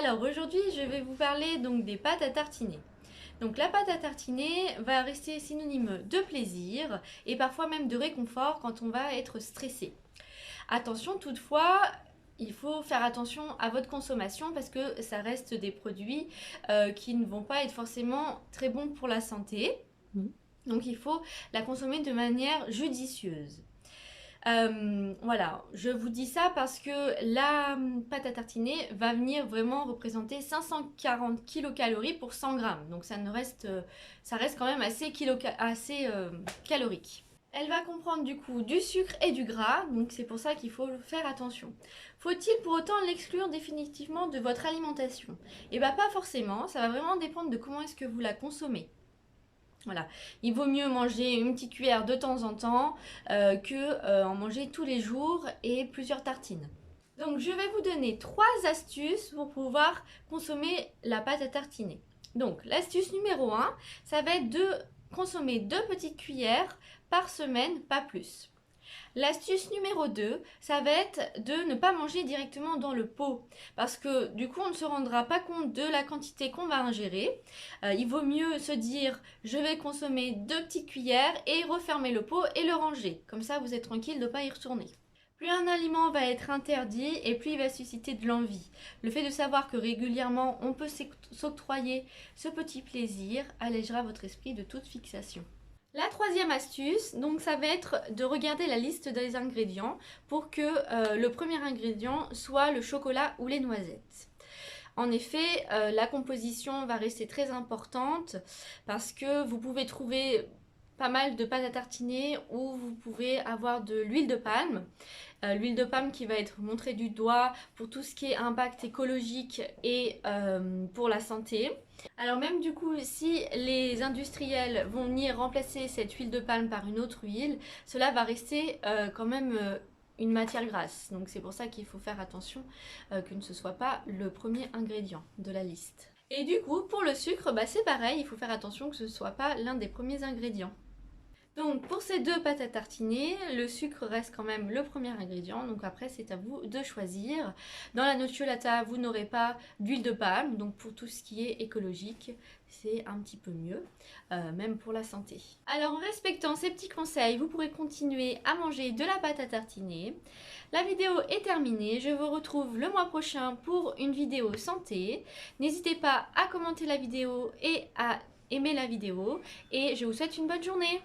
Alors aujourd'hui, je vais vous parler donc des pâtes à tartiner. Donc la pâte à tartiner va rester synonyme de plaisir et parfois même de réconfort quand on va être stressé. Attention toutefois, il faut faire attention à votre consommation parce que ça reste des produits qui ne vont pas être forcément très bons pour la santé. Donc il faut la consommer de manière judicieuse. Voilà, je vous dis ça parce que la pâte à tartiner va venir vraiment représenter 540 kilocalories pour 100 grammes. Donc ça reste quand même assez, calorique. Elle va comprendre du coup du sucre et du gras, donc c'est pour ça qu'il faut faire attention. Faut-il pour autant l'exclure définitivement de votre alimentation? Eh bien pas forcément, ça va vraiment dépendre de comment est-ce que vous la consommez. Voilà, il vaut mieux manger une petite cuillère de temps en temps que en manger tous les jours et plusieurs tartines. Donc je vais vous donner 3 astuces pour pouvoir consommer la pâte à tartiner. Donc l'astuce numéro 1, ça va être de consommer 2 petites cuillères par semaine, pas plus. L'astuce numéro 2, ça va être de ne pas manger directement dans le pot parce que du coup on ne se rendra pas compte de la quantité qu'on va ingérer. Il vaut mieux se dire je vais consommer 2 petites cuillères et refermer le pot et le ranger. Comme ça vous êtes tranquille de ne pas y retourner. Plus un aliment va être interdit et plus il va susciter de l'envie. Le fait de savoir que régulièrement on peut s'octroyer ce petit plaisir allégera votre esprit de toute fixation. La troisième astuce, donc ça va être de regarder la liste des ingrédients pour que le premier ingrédient soit le chocolat ou les noisettes. En effet, la composition va rester très importante parce que vous pouvez trouver pas mal de pâte à tartiner ou vous pouvez avoir de l'huile de palme. L'huile de palme qui va être montrée du doigt pour tout ce qui est impact écologique et pour la santé. Alors même du coup, si les industriels vont venir remplacer cette huile de palme par une autre huile, cela va rester quand même une matière grasse. Donc c'est pour ça qu'il faut faire attention que ce ne soit pas le premier ingrédient de la liste. Et du coup, pour le sucre, c'est pareil, il faut faire attention que ce ne soit pas l'un des premiers ingrédients. Donc pour ces 2 pâtes à tartiner, le sucre reste quand même le premier ingrédient, donc après c'est à vous de choisir. Dans la nocciolata, vous n'aurez pas d'huile de palme, donc pour tout ce qui est écologique, c'est un petit peu mieux, même pour la santé. Alors en respectant ces petits conseils, vous pourrez continuer à manger de la pâte à tartiner. La vidéo est terminée, je vous retrouve le mois prochain pour une vidéo santé. N'hésitez pas à commenter la vidéo et à aimer la vidéo, et je vous souhaite une bonne journée.